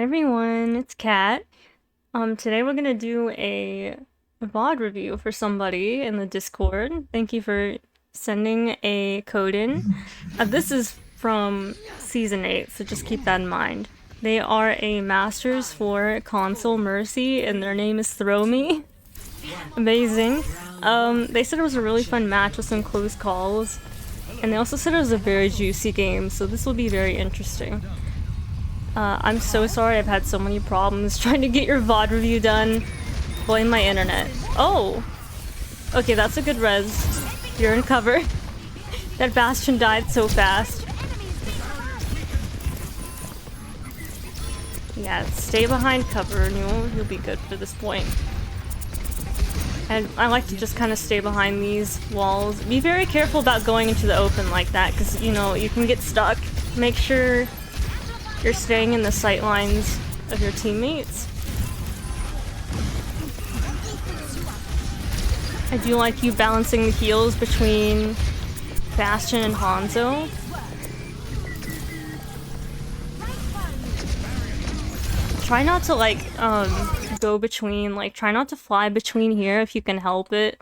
everyone, it's Kat. Today we're gonna do a VOD review for somebody in the Discord. Thank you for sending a code in. This is from Season 8, so just keep that in mind. They are a Masters for Console Mercy, and their name is Throw Me. Amazing. They said it was a really fun match with some close calls, and they also said it was a very juicy game, so this will be very interesting. I'm so sorry I've had so many problems trying to get your VOD review done. Blame my internet. Oh! Okay, that's a good res. You're in cover. That Bastion died so fast. Yeah, stay behind cover and you'll be good for this point. And I like to just kind of stay behind these walls. Be very careful about going into the open like that, because, you know, you can get stuck. Make sure you're staying in the sight lines of your teammates. I do like you balancing the heals between Bastion and Hanzo. Try not to go between, try not to fly between here if you can help it.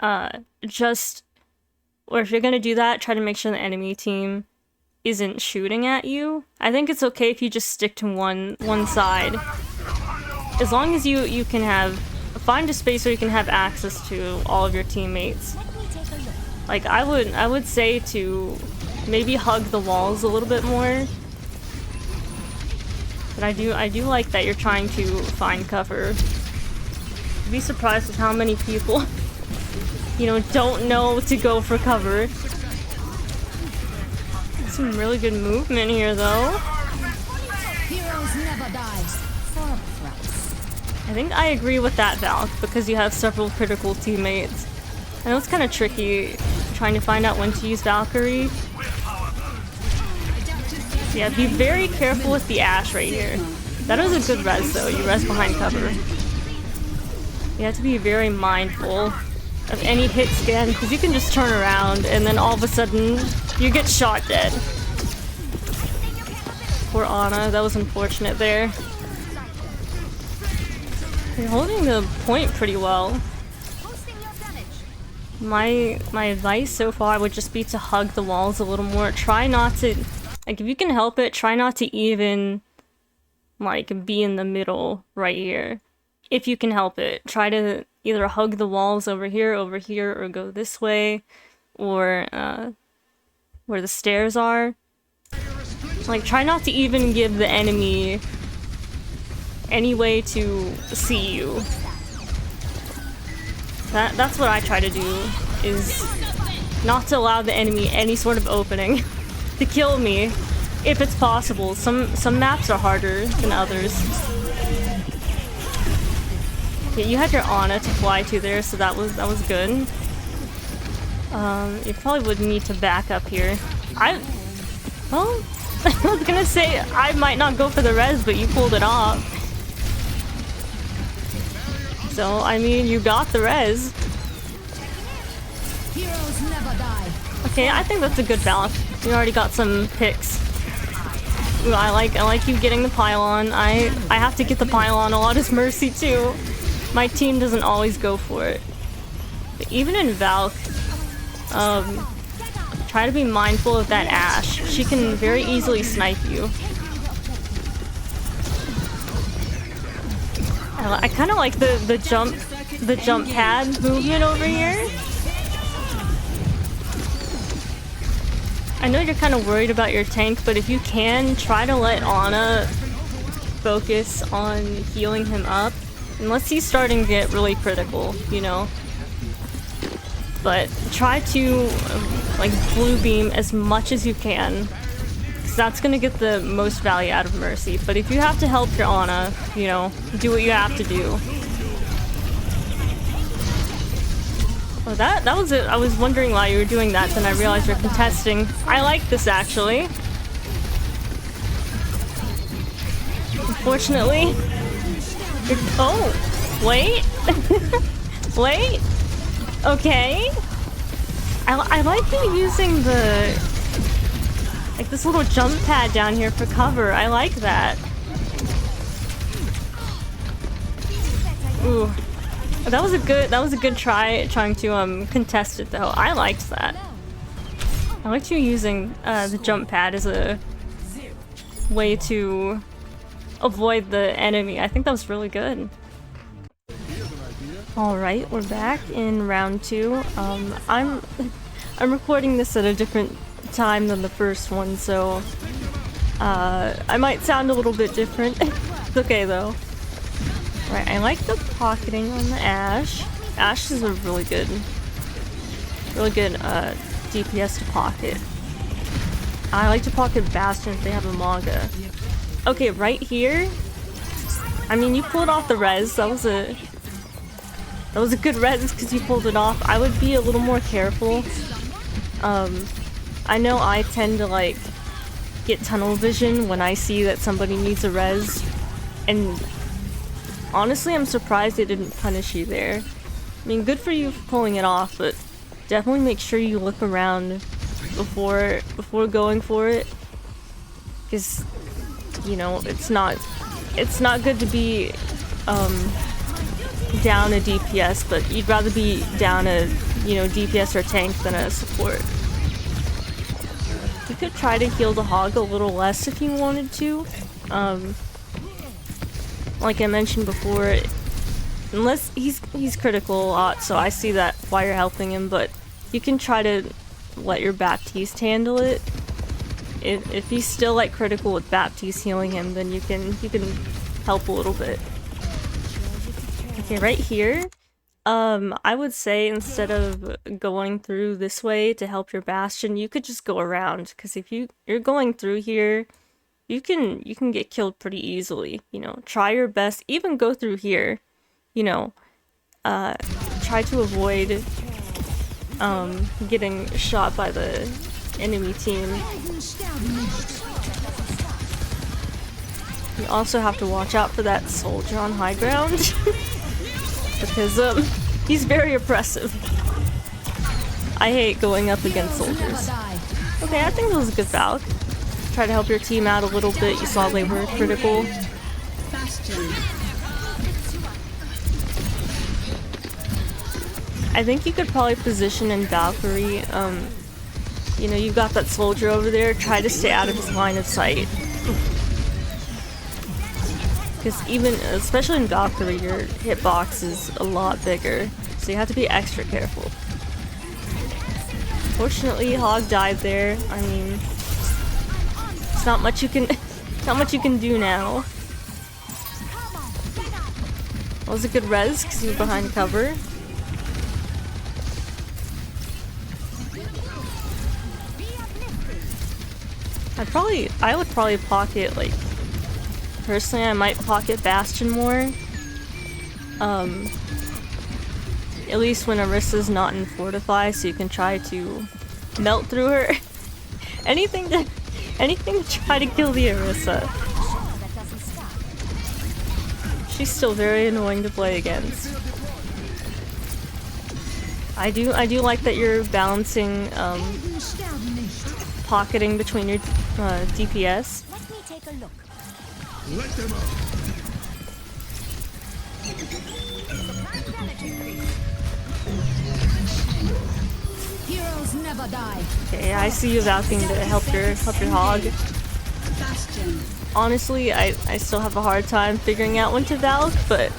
Or if you're gonna do that, try to make sure the enemy team isn't shooting at you. I think it's okay if you just stick to one side. As long as you can find a space where you can have access to all of your teammates. Like, I would say to maybe hug the walls a little bit more. But I do like that you're trying to find cover. You'd be surprised with how many people, you know, don't know to go for cover. Some really good movement here, though. Heroes never dies. I think I agree with that, Valk, because you have several critical teammates. I know it's kind of tricky trying to find out when to use Valkyrie. Yeah, be very careful with the Ashe right here. That was a good res, though. You res behind cover. You have to be very mindful of any hit scan, because you can just turn around and then all of a sudden you get shot dead. Poor Ana, that was unfortunate there. You're holding the point pretty well. My advice so far would just be to hug the walls a little more. Try not to, if you can help it, try not to even, be in the middle right here. If you can help it, try to either hug the walls over here, or go this way, or where the stairs are. Try not to even give the enemy any way to see you. That's what I try to do, is not to allow the enemy any sort of opening to kill me, if it's possible. Some maps are harder than others. Yeah, you had your Ana to fly to there, so that was good. You probably would need to back up here. Well, I was gonna say I might not go for the res, but you pulled it off. So, I mean, you got the res. Heroes never die. Okay, I think that's a good balance. You already got some picks. Ooh, I like you getting the pylon. I have to get the pylon a lot as Mercy too. My team doesn't always go for it. But even in Valk, try to be mindful of that Ashe. She can very easily snipe you. I kind of like the jump pad movement over here. I know you're kind of worried about your tank, but if you can, try to let Ana focus on healing him up. Unless he's starting to get really critical, you know. But try to, blue beam as much as you can. Because that's going to get the most value out of Mercy. But if you have to help your Ana, you know, do what you have to do. Oh, that was it. I was wondering why you were doing that, then I realized you're contesting. I like this, actually. Unfortunately. Oh, wait. Wait. Okay. I like you using this little jump pad down here for cover. I like that. Ooh. That was a good try trying to contest it though. I liked that. I liked you using the jump pad as a way to avoid the enemy. I think that was really good. Alright, we're back in round 2. I'm recording this at a different time than the first one, so I might sound a little bit different. It's okay though. Right, I like the pocketing on the Ashe. Ashe is a really good DPS to pocket. I like to pocket Bastion if they have a Maga. Okay, right here. I mean, you pulled off the res. That was a good res because you pulled it off. I would be a little more careful. I know I tend to like get tunnel vision when I see that somebody needs a res, and honestly, I'm surprised they didn't punish you there. I mean, good for you for pulling it off, but definitely make sure you look around before going for it, because you know it's not good to be down a DPS, but you'd rather be down a DPS or a tank than a support. You could try to heal the hog a little less if you wanted to. Like I mentioned before, unless he's critical a lot, so I see that why you're helping him, but you can try to let your Baptiste handle it. If he's still like critical with Baptiste healing him, then you can help a little bit. Okay, right here, I would say instead of going through this way to help your Bastion, you could just go around, because if you're going through here, you can get killed pretty easily. You know, try your best, even go through here, you know, try to avoid getting shot by the enemy team. You also have to watch out for that soldier on high ground because he's very oppressive. I hate going up against soldiers. Okay, I think that was a good Valk. Try to help your team out a little bit. You saw they were critical. I think you could probably position in Valkyrie. You know, you've got that soldier over there. Try to stay out of his line of sight. Because especially in Valkyrie, your hitbox is a lot bigger. So you have to be extra careful. Fortunately, Hog died there. I mean, it's not much you can do now. That was a good res because you were behind cover. I would probably pocket, like, personally I might pocket Bastion more. At least when Orissa's not in Fortify, so you can try to melt through her. anything to try to kill the Orissa. She's still very annoying to play against. I do like that you're balancing pocketing between your DPS. Let me take a look. Let them out. Heroes never die. Okay, I see you valking to help your hog. Honestly, I still have a hard time figuring out when to valk, but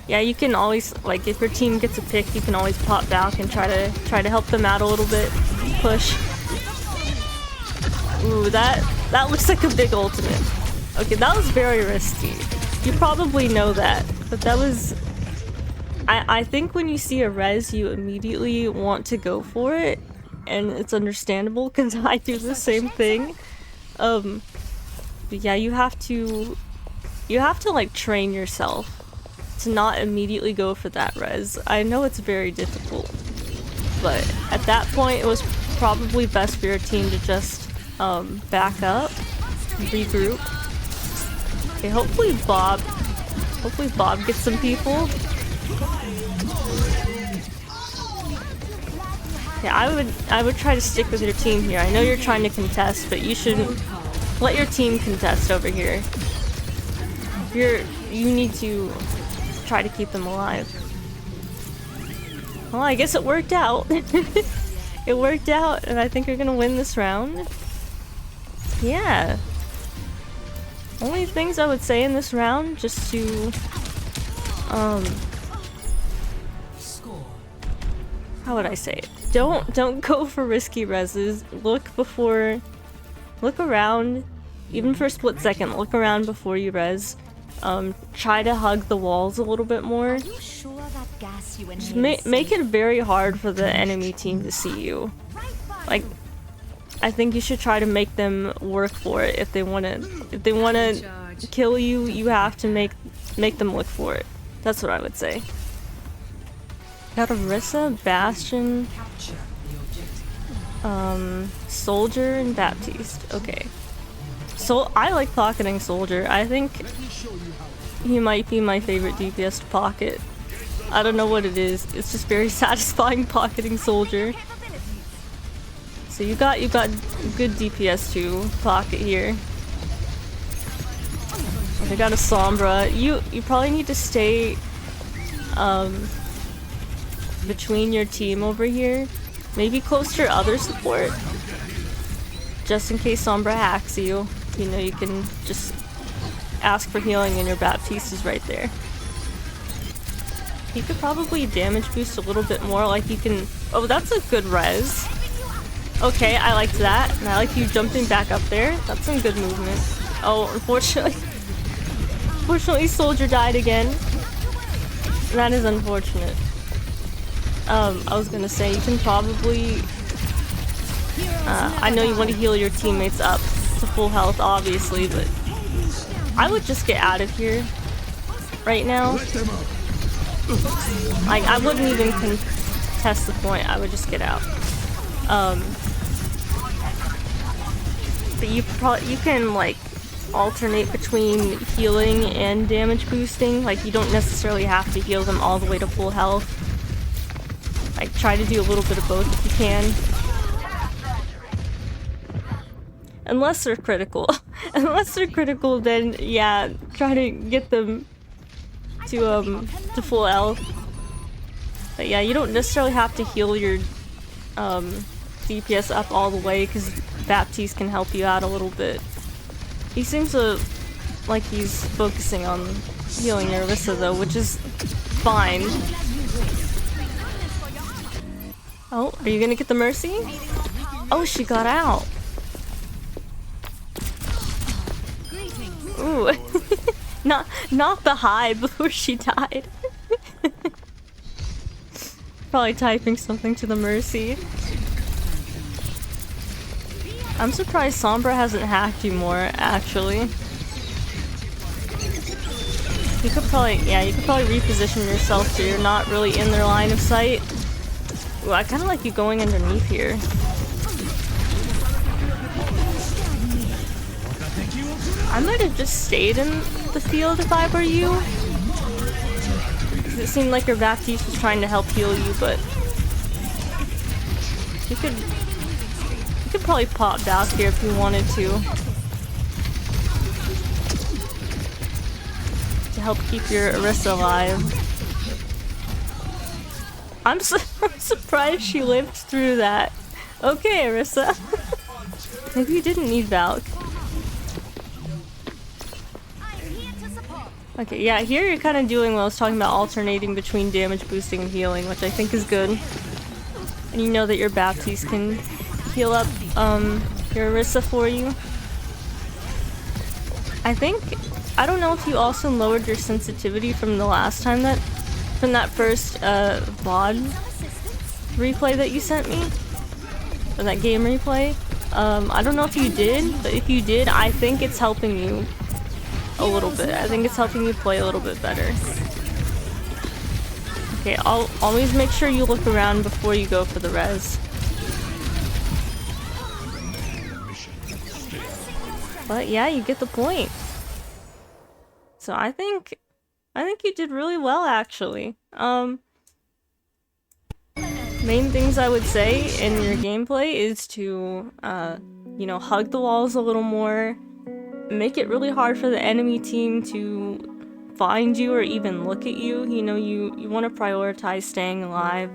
yeah, you can always, like, if your team gets a pick, you can always pop valk and try to help them out a little bit. Push. Ooh, that looks like a big ultimate. Okay, that was very risky. You probably know that, but that was... I think when you see a res, you immediately want to go for it, and it's understandable because I do the same thing. But yeah, you have to like train yourself to not immediately go for that res. I know it's very difficult, but at that point it was probably best for your team to just back up, regroup. Okay, hopefully Bob gets some people. Yeah, I would try to stick with your team here. I know you're trying to contest, but you shouldn't let your team contest over here. you need to try to keep them alive. Well, I guess it worked out. It worked out, and I think you're gonna win this round. Yeah. Only things I would say in this round, just to how would I say it? Don't go for risky reses. Look around, even for a split second, look around before you res. Try to hug the walls a little bit more. Are you sure that gas you Just inhale is make it very hard for the enemy team to see you. Like, I think you should try to make them work for it. If they wanna kill you, you have to make them look for it. That's what I would say. Got Orisa, Bastion, Soldier, and Baptiste. Okay. So I like pocketing Soldier. I think he might be my favorite DPS to pocket. I don't know what it is. It's just very satisfying pocketing Soldier. So you got good DPS to pocket here. They got a Sombra. You probably need to stay between your team over here. Maybe close to your other support. Just in case Sombra hacks you. You know, you can just ask for healing and your Baptiste is right there. You could probably damage boost a little bit more, like you can... Oh, that's a good res. Okay, I liked that. And I like you jumping back up there. That's some good movement. Oh, unfortunately Soldier died again. That is unfortunate. I was gonna say, you can probably... I know you want to heal your teammates up to full health, obviously, but I would just get out of here right now. Like, I wouldn't even contest the point, I would just get out. But you can, like, alternate between healing and damage boosting. Like, you don't necessarily have to heal them all the way to full health. Like, try to do a little bit of both if you can. Unless they're critical. Unless they're critical, then yeah, try to get them to full health. But yeah, you don't necessarily have to heal your DPS up all the way, because Baptiste can help you out a little bit. He seems like he's focusing on healing your Orisa though, which is fine. Oh, are you gonna get the Mercy? Oh, she got out. Ooh. not the high before she died. Probably typing something to the Mercy. I'm surprised Sombra hasn't hacked you more, actually. You could probably reposition yourself so you're not really in their line of sight. Ooh, I kinda like you going underneath here. I might have just stayed in the field if I were you. It seemed like your Baptiste was trying to help heal you, but you could probably pop back here if you wanted to help keep your Orisa alive. I'm surprised she lived through that. Okay, Orisa. Maybe you didn't need Valk. Okay, yeah, here you're kind of doing what I was talking about, alternating between damage boosting and healing, which I think is good. And you know that your Baptiste can heal up your Orisa for you. I don't know if you also lowered your sensitivity from the last time from that first VOD replay that you sent me, or that game replay. I don't know if you did, but if you did, I think it's helping you a little bit. I think it's helping you play a little bit better. Okay, I'll always make sure you look around before you go for the res. But yeah, you get the point. So I think you did really well, actually. Main things I would say in your gameplay is to, you know, hug the walls a little more. make it really hard for the enemy team to find you or even look at you. You know, you want to prioritize staying alive.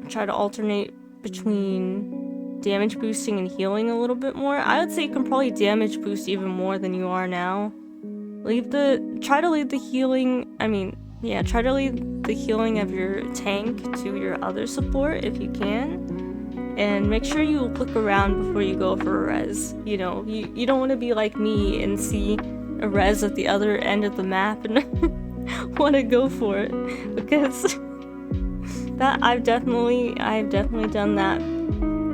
Try to alternate between damage boosting and healing a little bit more. I would say you can probably damage boost even more than you are now. Try to leave the healing, try to leave the healing of your tank to your other support if you can. And make sure you look around before you go for a res. You know, you don't want to be like me and see a res at the other end of the map and want to go for it, because I've definitely done that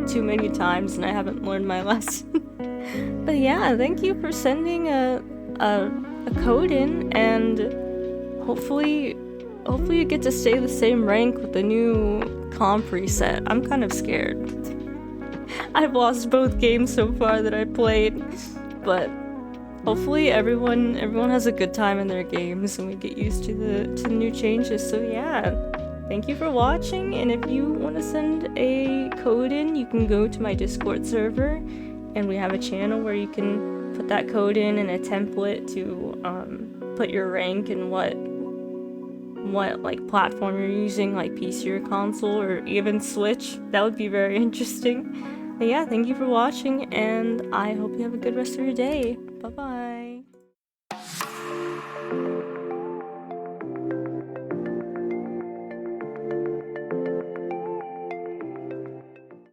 too many times and I haven't learned my lesson. But yeah, thank you for sending a code in, and hopefully you get to stay the same rank with the new comp reset. I'm kind of scared. I've lost both games so far that I played, but hopefully everyone has a good time in their games and we get used to the new changes. So yeah, thank you for watching, and if you want to send a code in, you can go to my Discord server, and we have a channel where you can put that code in and a template to put your rank and what like platform you're using, like PC or console or even Switch. That would be very interesting. But yeah, thank you for watching, and I hope you have a good rest of your day. Bye bye.